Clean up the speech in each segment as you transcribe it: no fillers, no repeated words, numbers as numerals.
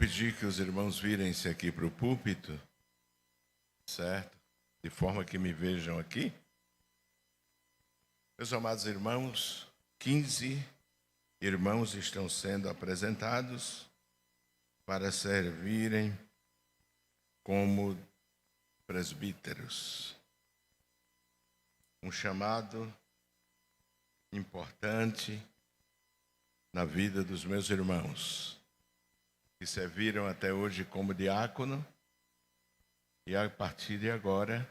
pedir que os irmãos virem-se aqui para o púlpito, certo? De forma que me vejam aqui. Meus amados irmãos, 15 irmãos estão sendo apresentados para servirem como presbíteros. Um chamado importante na vida dos meus irmãos, que serviram até hoje como diácono e a partir de agora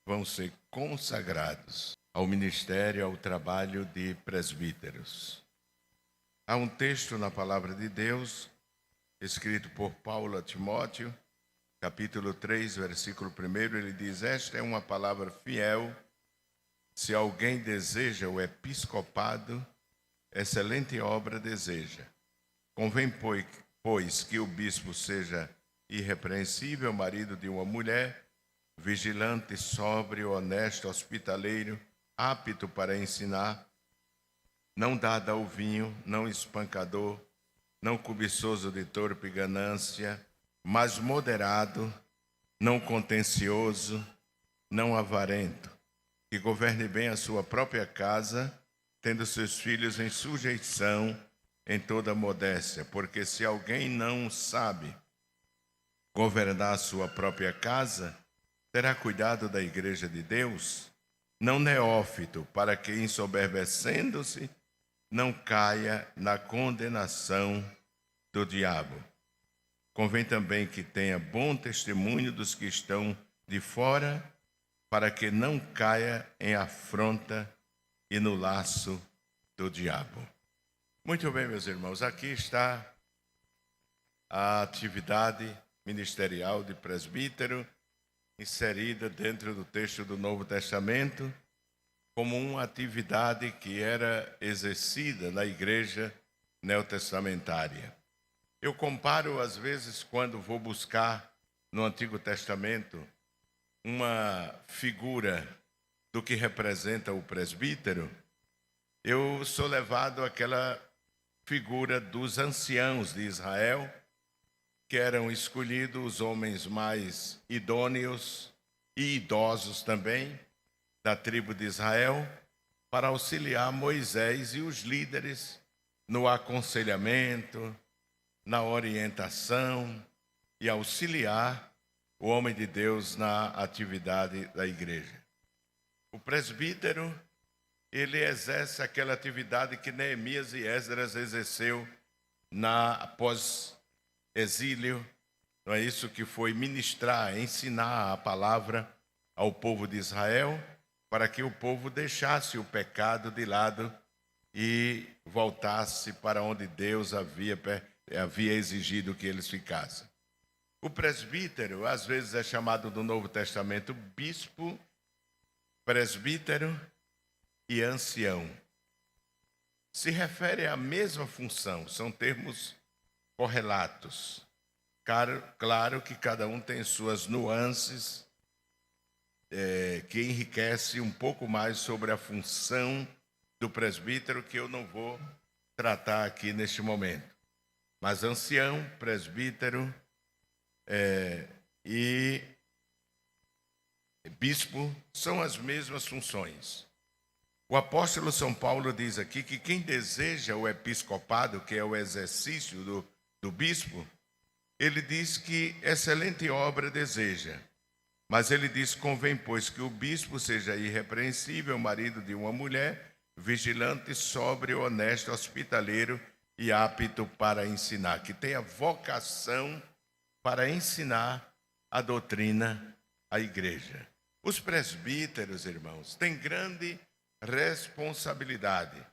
vão ser consagrados ao ministério, ao trabalho de presbíteros. Há um texto na Palavra de Deus, escrito por Paulo a Timóteo, capítulo 3, versículo 1, ele diz: esta é uma palavra fiel, se alguém deseja o episcopado, excelente obra deseja. Convém, pois, que o bispo seja irrepreensível, marido de uma mulher, vigilante, sóbrio, honesto, hospitaleiro, apto para ensinar, não dado ao vinho, não espancador, não cobiçoso de torpe ganância, mas moderado, não contencioso, não avarento, que governe bem a sua própria casa, tendo seus filhos em sujeição em toda modéstia, porque se alguém não sabe governar a sua própria casa, terá cuidado da igreja de Deus, não neófito, para que, ensoberbecendo-se, não caia na condenação do diabo. Convém também que tenha bom testemunho dos que estão de fora, para que não caia em afronta e no laço do diabo. Muito bem, meus irmãos, aqui está a atividade ministerial de presbítero, inserida dentro do texto do Novo Testamento, como uma atividade que era exercida na igreja neotestamentária. Eu comparo, às vezes, quando vou buscar no Antigo Testamento uma figura do que representa o presbítero, eu sou levado àquela figura dos anciãos de Israel, que eram escolhidos os homens mais idôneos e idosos também, da tribo de Israel, para auxiliar Moisés e os líderes no aconselhamento, na orientação e auxiliar o homem de Deus na atividade da igreja. O presbítero, ele exerce aquela atividade que Neemias e Esdras exerceu após exílio, não é isso, que foi ministrar, ensinar a palavra ao povo de Israel, para que o povo deixasse o pecado de lado e voltasse para onde Deus havia exigido que eles ficassem. O presbítero, às vezes é chamado no Novo Testamento bispo, presbítero e ancião. Se refere à mesma função, são termos correlatos. Claro que cada um tem suas nuances, que enriquece um pouco mais sobre a função do presbítero, que eu não vou tratar aqui neste momento. Mas ancião, presbítero e bispo são as mesmas funções. O apóstolo São Paulo diz aqui que quem deseja o episcopado, que é o exercício do bispo, ele diz que excelente obra deseja. Mas ele diz: convém, pois, que o bispo seja irrepreensível, marido de uma mulher, vigilante, sóbrio, honesto, hospitaleiro e apto para ensinar, que tenha vocação para ensinar a doutrina à igreja. Os presbíteros, irmãos, têm grande responsabilidade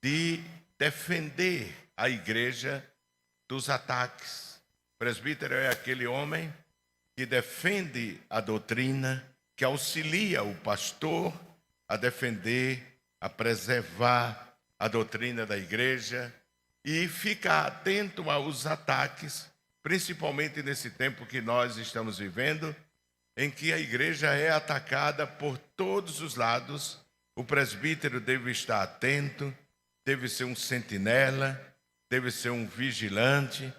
de defender a igreja dos ataques. O presbítero é aquele homem que defende a doutrina, que auxilia o pastor a defender, a preservar a doutrina da igreja e fica atento aos ataques, principalmente nesse tempo que nós estamos vivendo, em que a igreja é atacada por todos os lados. O presbítero deve estar atento, deve ser um sentinela, deve ser um vigilante,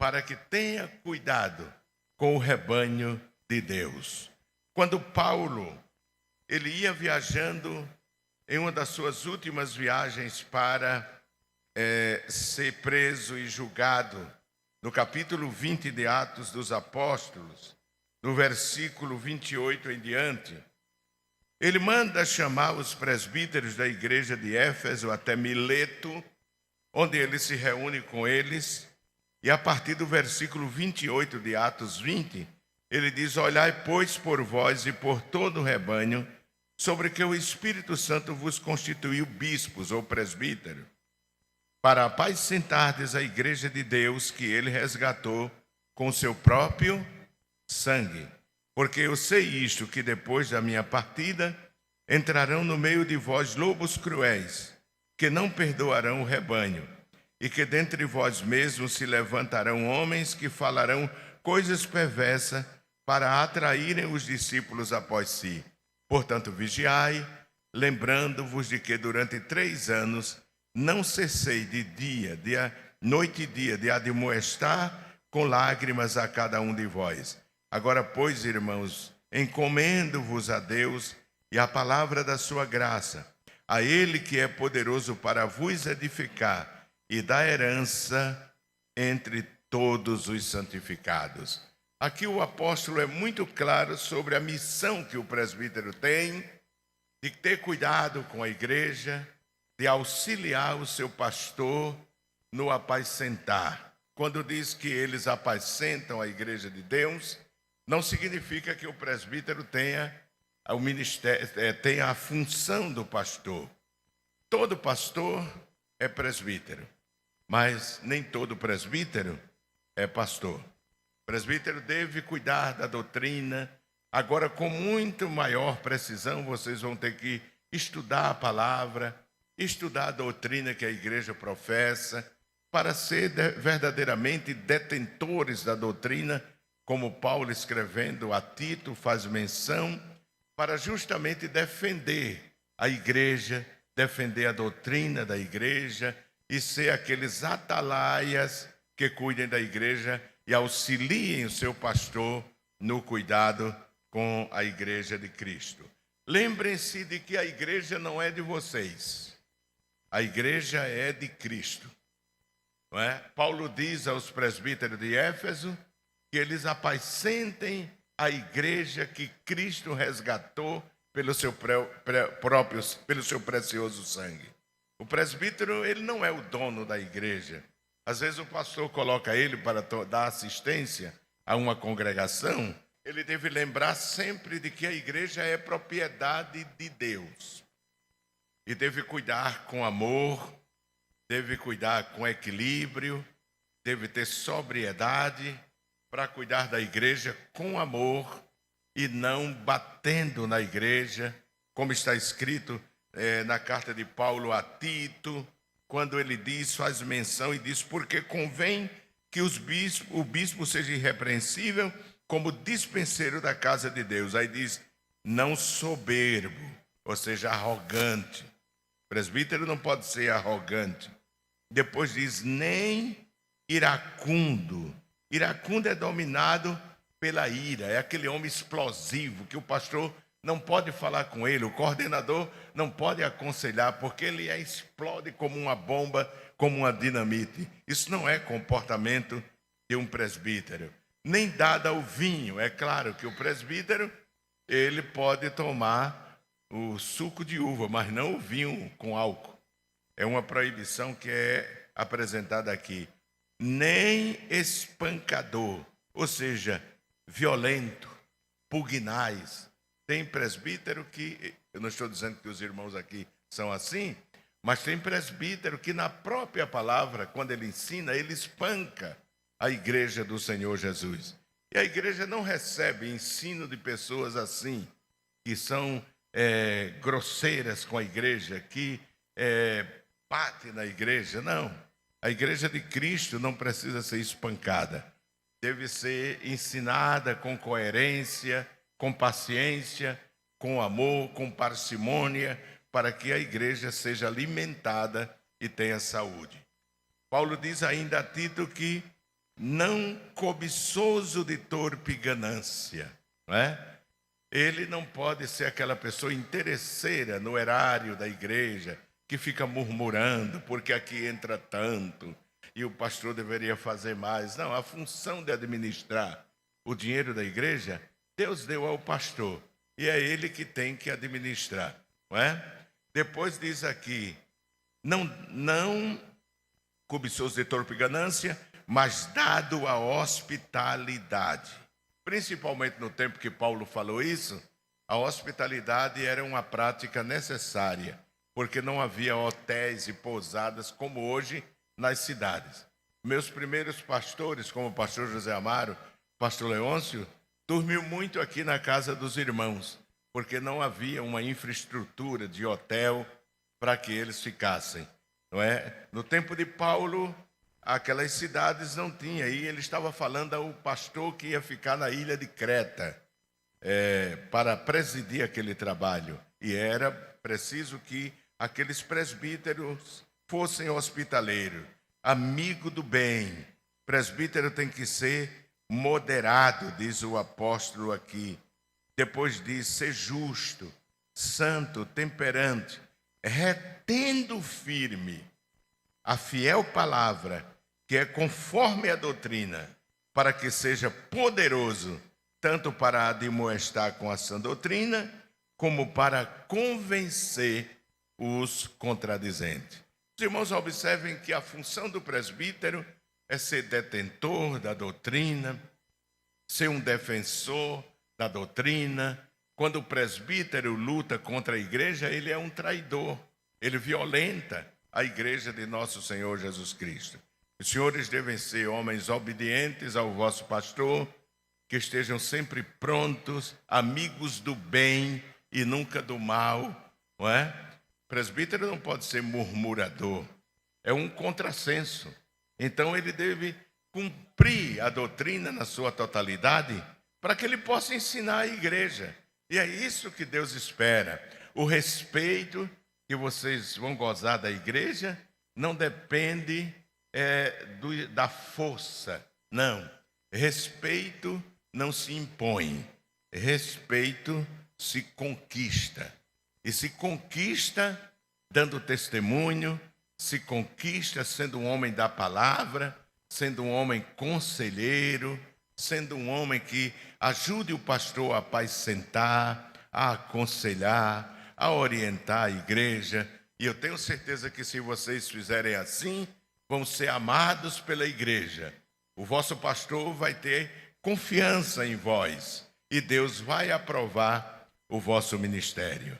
para que tenha cuidado com o rebanho de Deus. Quando Paulo ele ia viajando em uma das suas últimas viagens para ser preso e julgado, no capítulo 20 de Atos dos Apóstolos, no versículo 28 em diante, ele manda chamar os presbíteros da igreja de Éfeso até Mileto, onde ele se reúne com eles, e a partir do versículo 28 de Atos 20, ele diz: olhai, pois, por vós e por todo o rebanho, sobre que o Espírito Santo vos constituiu bispos ou presbíteros, para apacentardes a igreja de Deus que ele resgatou com seu próprio sangue. Porque eu sei isto, que depois da minha partida entrarão no meio de vós lobos cruéis, que não perdoarão o rebanho, e que dentre vós mesmos se levantarão homens que falarão coisas perversas para atraírem os discípulos após si. Portanto, vigiai, lembrando-vos de que durante 3 anos não cessei noite e dia, de admoestar com lágrimas a cada um de vós. Agora, pois, irmãos, encomendo-vos a Deus e à palavra da sua graça, a Ele que é poderoso para vos edificar e dar herança entre todos os santificados. Aqui o apóstolo é muito claro sobre a missão que o presbítero tem, de ter cuidado com a igreja, de auxiliar o seu pastor no apacentar. Quando diz que eles apacentam a igreja de Deus, não significa que o presbítero tenha o ministério, tenha a função do pastor. Todo pastor é presbítero, mas nem todo presbítero é pastor. O presbítero deve cuidar da doutrina. Agora, com muito maior precisão, vocês vão ter que estudar a palavra, estudar a doutrina que a igreja professa, para ser verdadeiramente detentores da doutrina, como Paulo, escrevendo a Tito, faz menção, para justamente defender a igreja, defender a doutrina da igreja e ser aqueles atalaias que cuidem da igreja e auxiliem o seu pastor no cuidado com a igreja de Cristo. Lembrem-se de que a igreja não é de vocês, a igreja é de Cristo. Não é? Paulo diz aos presbíteros de Éfeso que eles apacentem a igreja que Cristo resgatou pelo seu precioso sangue. O presbítero, ele não é o dono da igreja. Às vezes o pastor coloca ele para dar assistência a uma congregação. Ele deve lembrar sempre de que a igreja é propriedade de Deus. E deve cuidar com amor, deve cuidar com equilíbrio, deve ter sobriedade para cuidar da igreja com amor e não batendo na igreja, como está escrito na carta de Paulo a Tito, quando ele diz, faz menção e diz: porque convém que o bispo seja irrepreensível como dispenseiro da casa de Deus. Aí diz, não soberbo, ou seja, arrogante. O presbítero não pode ser arrogante. Depois diz, nem iracundo. Iracundo é dominado pela ira, é aquele homem explosivo que o pastor não pode falar com ele, o coordenador não pode aconselhar, porque ele explode como uma bomba, como uma dinamite. Isso não é comportamento de um presbítero. Nem dado ao vinho. É claro que o presbítero, ele pode tomar o suco de uva, mas não o vinho com álcool. É uma proibição que é apresentada aqui. Nem espancador, ou seja, violento, pugnais. Tem presbítero que, eu não estou dizendo que os irmãos aqui são assim, mas tem presbítero que na própria palavra, quando ele ensina, ele espanca a igreja do Senhor Jesus. E a igreja não recebe ensino de pessoas assim, que são grosseiras com a igreja, que batem na igreja. Não, a igreja de Cristo não precisa ser espancada. Deve ser ensinada com coerência, com paciência, com amor, com parcimônia, para que a igreja seja alimentada e tenha saúde. Paulo diz ainda a Tito que não cobiçoso de torpe ganância, não é? Ele não pode ser aquela pessoa interesseira no erário da igreja, que fica murmurando, porque aqui entra tanto, e o pastor deveria fazer mais. Não, a função de administrar o dinheiro da igreja, Deus deu ao pastor, e é ele que tem que administrar, não é? Depois diz aqui, não cobiçoso de torpe ganância, mas dado a hospitalidade. Principalmente no tempo que Paulo falou isso, a hospitalidade era uma prática necessária, porque não havia hotéis e pousadas como hoje nas cidades. Meus primeiros pastores, como o pastor José Amaro, pastor Leôncio, dormiu muito aqui na casa dos irmãos, porque não havia uma infraestrutura de hotel para que eles ficassem, não é? No tempo de Paulo, aquelas cidades não tinham, e ele estava falando ao pastor que ia ficar na ilha de Creta para presidir aquele trabalho, e era preciso que aqueles presbíteros fossem hospitaleiros, amigo do bem. Presbítero tem que ser moderado, diz o apóstolo aqui. Depois diz, ser justo, santo, temperante, retendo firme a fiel palavra, que é conforme a doutrina, para que seja poderoso, tanto para admoestar com a sã doutrina, como para convencer os contradizentes. Os irmãos observem que a função do presbítero é ser detentor da doutrina, ser um defensor da doutrina. Quando o presbítero luta contra a igreja, ele é um traidor, ele violenta a igreja de nosso Senhor Jesus Cristo. Os senhores devem ser homens obedientes ao vosso pastor, que estejam sempre prontos, amigos do bem e nunca do mal, não é? Presbítero não pode ser murmurador, é um contrassenso. Então ele deve cumprir a doutrina na sua totalidade, para que ele possa ensinar a igreja. E é isso que Deus espera. O respeito que vocês vão gozar da igreja não depende da força, não. Respeito não se impõe, respeito se conquista. E se conquista dando testemunho, se conquista sendo um homem da palavra, sendo um homem conselheiro, sendo um homem que ajude o pastor a apacentar, a aconselhar, a orientar a igreja. E eu tenho certeza que se vocês fizerem assim, vão ser amados pela igreja. O vosso pastor vai ter confiança em vós e Deus vai aprovar o vosso ministério.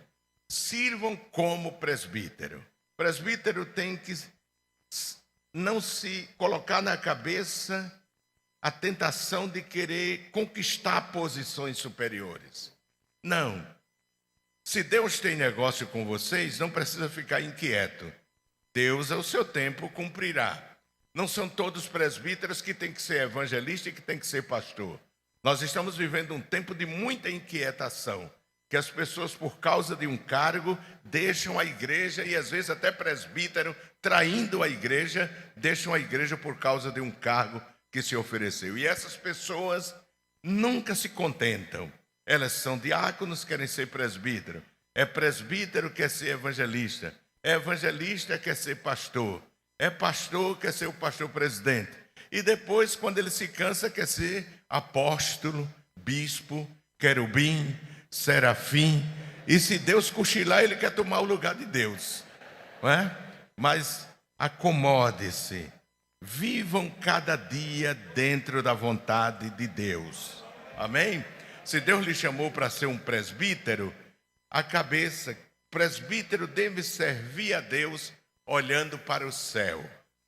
Sirvam como presbítero. Presbítero tem que não se colocar na cabeça a tentação de querer conquistar posições superiores. Não. Se Deus tem negócio com vocês, não precisa ficar inquieto. Deus, ao seu tempo, cumprirá. Não são todos presbíteros que têm que ser evangelista e que têm que ser pastor. Nós estamos vivendo um tempo de muita inquietação, que as pessoas, por causa de um cargo, deixam a igreja, e às vezes até presbítero, traindo a igreja, deixam a igreja por causa de um cargo que se ofereceu. E essas pessoas nunca se contentam. Elas são diáconos, querem ser presbítero. É presbítero, quer ser evangelista. É evangelista, quer ser pastor. É pastor, quer ser o pastor presidente. E depois, quando ele se cansa, quer ser apóstolo, bispo, querubim, serafim. E se Deus cochilar, ele quer tomar o lugar de Deus, não é? Mas acomode-se. Vivam cada dia dentro da vontade de Deus. Amém? Se Deus lhe chamou para ser um presbítero, a cabeça, presbítero deve servir a Deus olhando para o céu,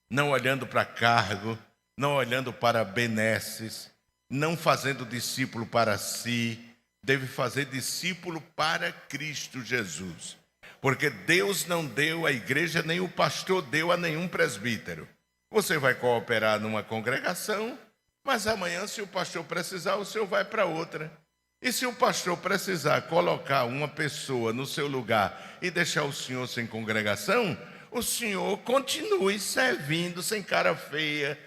não olhando para cargo, não olhando para benesses, não fazendo discípulo para si, deve fazer discípulo para Cristo Jesus. Porque Deus não deu à igreja, nem o pastor deu a nenhum presbítero. Você vai cooperar numa congregação, mas amanhã, se o pastor precisar, o senhor vai para outra. E se o pastor precisar colocar uma pessoa no seu lugar e deixar o senhor sem congregação, o senhor continue servindo sem cara feia,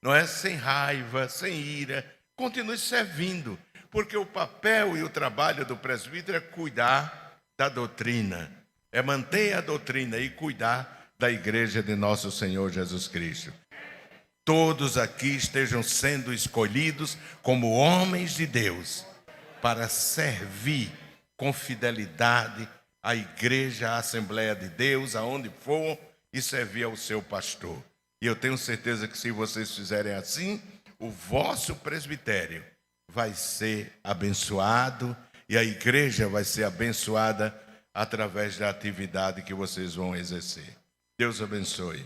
não é? Sem raiva, sem ira. Continue servindo, porque o papel e o trabalho do presbítero é cuidar da doutrina, é manter a doutrina e cuidar da igreja de nosso Senhor Jesus Cristo. Todos aqui estejam sendo escolhidos como homens de Deus para servir com fidelidade a igreja, a Assembleia de Deus, aonde for, e servir ao seu pastor. E eu tenho certeza que se vocês fizerem assim, o vosso presbitério vai ser abençoado e a igreja vai ser abençoada através da atividade que vocês vão exercer. Deus abençoe.